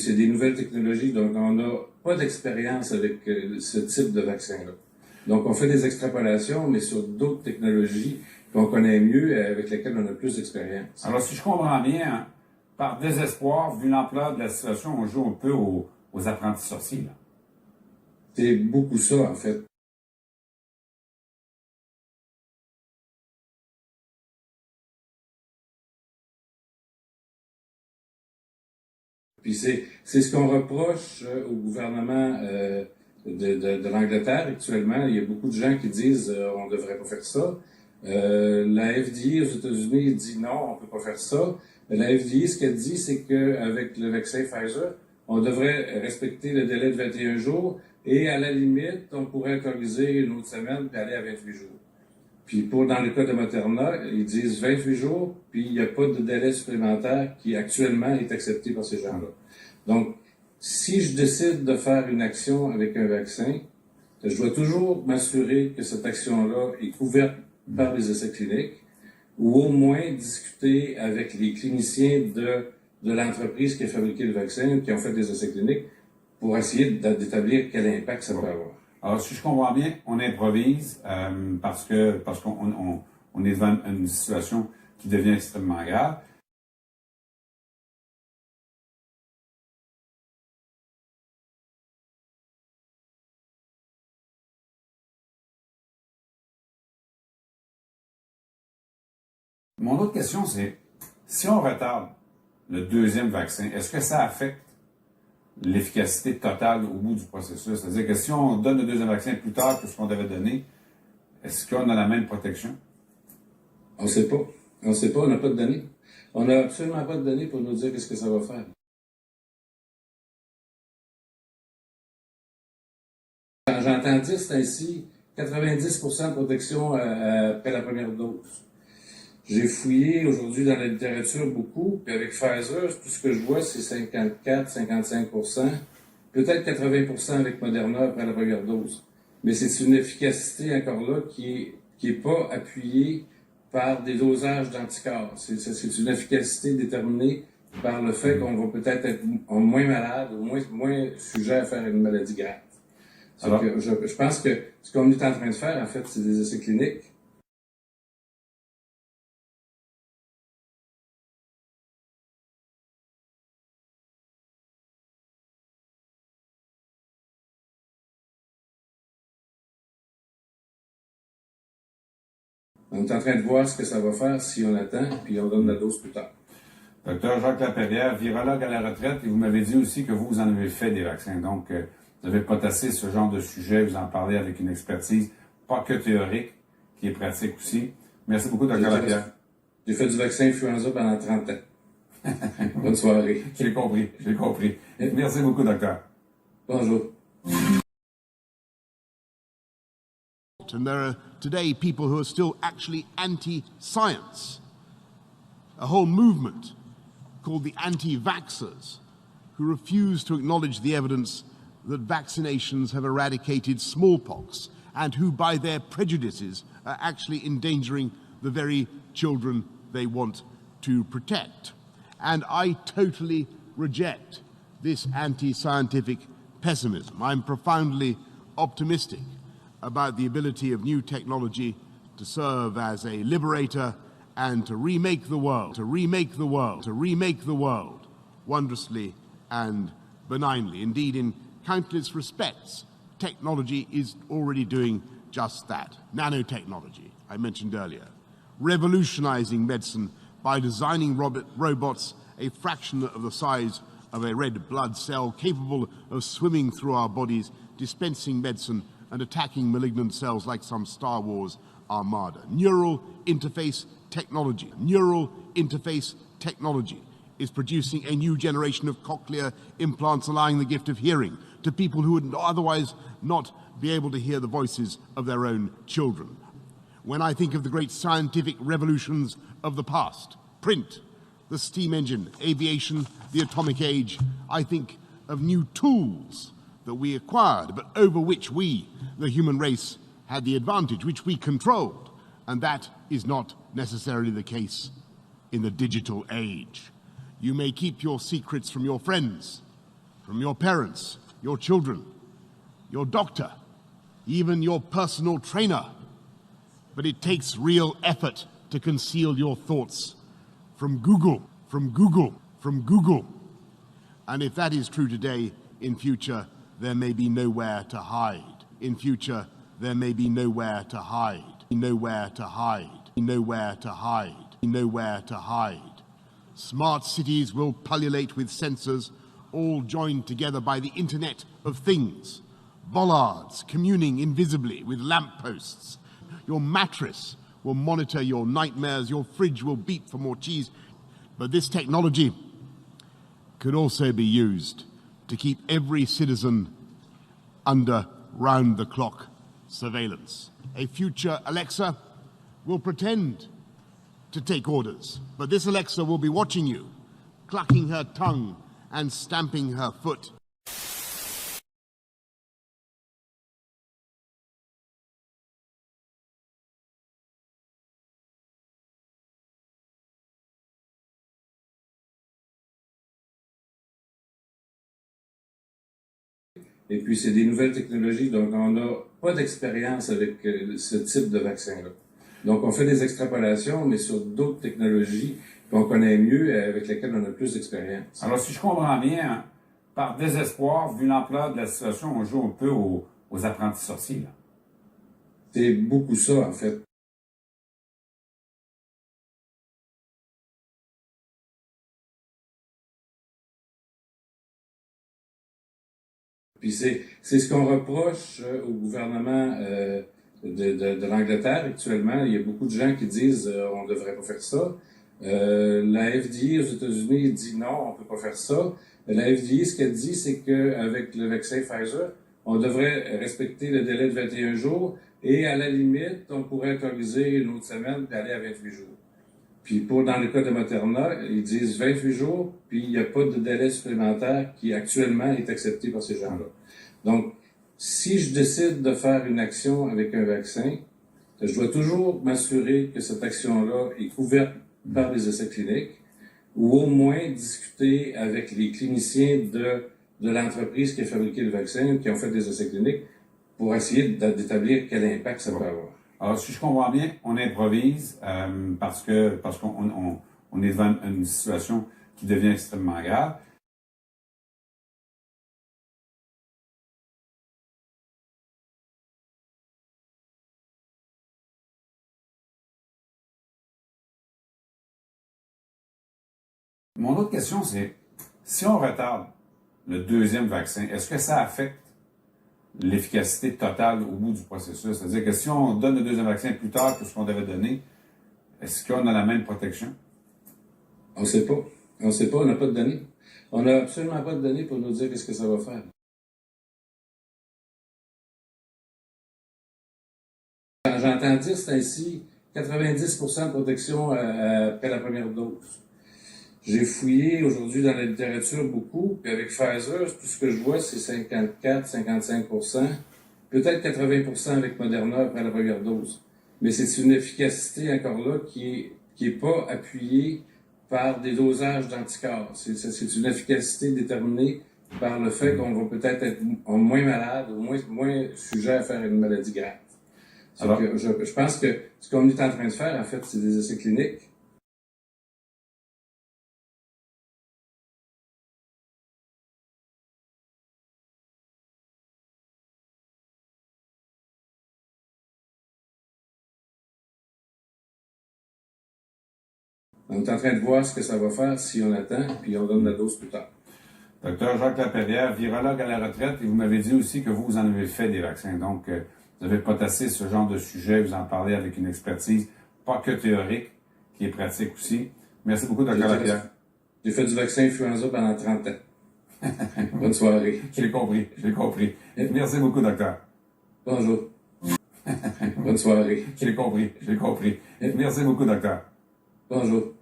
c'est des nouvelles technologies, donc on n'a pas d'expérience avec ce type de vaccin-là. Donc, on fait des extrapolations, mais sur d'autres technologies qu'on connaît mieux, avec lesquelles on a plus d'expérience. Alors, si je comprends bien, par désespoir, vu l'ampleur de la situation, on joue un peu aux apprentis sorciers, là. C'est beaucoup ça, en fait. Puis c'est ce qu'on reproche au gouvernement de l'Angleterre actuellement. Il y a beaucoup de gens qui disent on devrait pas faire ça. La FDA aux États-Unis dit non, on peut pas faire ça. La FDA, ce qu'elle dit, c'est qu'avec le vaccin Pfizer, on devrait respecter le délai de 21 jours et à la limite, on pourrait autoriser une autre semaine puis aller à 28 jours. Puis dans le cas de Moderna, ils disent 28 jours, puis il n'y a pas de délai supplémentaire qui actuellement est accepté par ces gens-là. Donc, si je décide de faire une action avec un vaccin, je dois toujours m'assurer que cette action-là est couverte par les essais cliniques, ou au moins discuter avec les cliniciens de l'entreprise qui a fabriqué le vaccin, qui ont fait des essais cliniques, pour essayer d'établir quel impact ça peut avoir. Alors, si je comprends bien, on improvise parce qu'on est devant une situation qui devient extrêmement grave. Mon autre question, c'est, si on retarde le deuxième vaccin, est-ce que ça affecte l'efficacité totale au bout du processus? C'est-à-dire que si on donne le deuxième vaccin plus tard que ce qu'on devait donner, est-ce qu'on a la même protection? On ne sait pas. On ne sait pas, on n'a pas de données. On n'a absolument pas de données pour nous dire qu'est-ce que ça va faire. J'entends dire, c'est ainsi, 90% de protection après la première dose. J'ai fouillé aujourd'hui dans la littérature beaucoup, puis avec Pfizer, tout ce que je vois, c'est 54-55%, peut-être 80% avec Moderna après la première dose. Mais c'est une efficacité encore là qui est pas appuyée par des dosages d'anticorps. C'est une efficacité déterminée par le fait qu'on va peut-être être moins malade ou moins sujet à faire une maladie grave. Alors, je pense que ce qu'on est en train de faire, en fait, c'est des essais cliniques. On est en train de voir ce que ça va faire si on attend, puis on donne la dose plus tard. Docteur Jacques Laperrière, virologue à la retraite, et vous m'avez dit aussi que vous en avez fait des vaccins. Donc, vous n'avez pas tassé ce genre de sujet, vous en parlez avec une expertise, pas que théorique, qui est pratique aussi. Merci beaucoup, Dr. Lapierre. J'ai fait du vaccin influenza pendant 30 ans. Bonne soirée. J'ai compris. Merci beaucoup, docteur. Bonjour. And there are today people who are still actually anti-science. A whole movement called the anti-vaxxers, who refuse to acknowledge the evidence that vaccinations have eradicated smallpox and who, by their prejudices, are actually endangering the very children they want to protect. And I totally reject this anti-scientific pessimism. I'm profoundly optimistic about the ability of new technology to serve as a liberator and to remake the world, wondrously and benignly. Indeed, in countless respects, technology is already doing just that. Nanotechnology, I mentioned earlier, revolutionizing medicine by designing robots a fraction of the size of a red blood cell, capable of swimming through our bodies, dispensing medicine and attacking malignant cells like some Star Wars armada. Neural interface technology is producing a new generation of cochlear implants, allowing the gift of hearing to people who would otherwise not be able to hear the voices of their own children. When I think of the great scientific revolutions of the past, print, the steam engine, aviation, the atomic age, I think of new tools that we acquired, but over which we, the human race, had the advantage, which we controlled. And that is not necessarily the case in the digital age. You may keep your secrets from your friends, from your parents, your children, your doctor, even your personal trainer. But it takes real effort to conceal your thoughts from Google, from Google, from Google. And if that is true today, in future, there may be nowhere to hide. In future, there may be nowhere to hide. Nowhere to hide. Nowhere to hide. Nowhere to hide. Smart cities will pullulate with sensors, all joined together by the Internet of Things. Bollards communing invisibly with lampposts. Your mattress will monitor your nightmares. Your fridge will beep for more cheese. But this technology could also be used to keep every citizen under round-the-clock surveillance. A future Alexa will pretend to take orders, but this Alexa will be watching you, clucking her tongue and stamping her foot. Et puis, c'est des nouvelles technologies, donc on n'a pas d'expérience avec ce type de vaccin-là. Donc, on fait des extrapolations, mais sur d'autres technologies qu'on connaît mieux et avec lesquelles on a plus d'expérience. Alors, si je comprends bien, hein, par désespoir, vu l'ampleur de la situation, on joue un peu aux apprentis sorciers, là. C'est beaucoup ça, en fait. Puis c'est ce qu'on reproche au gouvernement de l'Angleterre actuellement. Il y a beaucoup de gens qui disent on ne devrait pas faire ça. La FDA aux États-Unis dit non, on ne peut pas faire ça. La FDA, ce qu'elle dit, c'est qu'avec le vaccin Pfizer, on devrait respecter le délai de 21 jours et à la limite, on pourrait autoriser une autre semaine d'aller à 28 jours. Puis dans le cas de Moderna, ils disent 28 jours, puis il n'y a pas de délai supplémentaire qui actuellement est accepté par ces gens-là. Donc, si je décide de faire une action avec un vaccin, je dois toujours m'assurer que cette action-là est couverte par des essais cliniques, ou au moins discuter avec les cliniciens de l'entreprise qui a fabriqué le vaccin, qui ont fait des essais cliniques, pour essayer d'établir quel impact ça peut avoir. Alors, si je comprends bien, on improvise parce qu'on est devant une situation qui devient extrêmement grave. Mon autre question, c'est, si on retarde le deuxième vaccin, est-ce que ça affecte l'efficacité totale au bout du processus? C'est-à-dire que si on donne le deuxième vaccin plus tard que ce qu'on devait donner, est-ce qu'on a la même protection? On ne sait pas. On ne sait pas, on n'a pas de données. On n'a absolument pas de données pour nous dire qu'est-ce que ça va faire. J'entends dire, c'est ainsi, 90% de protection après la première dose. J'ai fouillé aujourd'hui dans la littérature beaucoup, puis avec Pfizer, tout ce que je vois, c'est 54-55%, peut-être 80% avec Moderna après la première dose. Mais c'est une efficacité encore là qui est pas appuyée par des dosages d'anticorps. C'est une efficacité déterminée par le fait qu'on va peut-être être moins malade ou moins sujet à faire une maladie grave. Alors, je pense que ce qu'on est en train de faire, en fait, c'est des essais cliniques. On est en train de voir ce que ça va faire si on attend, puis on donne la dose plus tard. Docteur Jacques Laperrière, virologue à la retraite, et vous m'avez dit aussi que vous en avez fait des vaccins. Donc, vous avez potassé ce genre de sujet, vous en parlez avec une expertise, pas que théorique, qui est pratique aussi. Merci beaucoup, Docteur Laperrière. J'ai fait du vaccin influenza pendant 30 ans. Bonne soirée. J'ai compris. Merci beaucoup, docteur. Bonjour. Bonne soirée. J'ai compris. Merci beaucoup, docteur. Bonjour.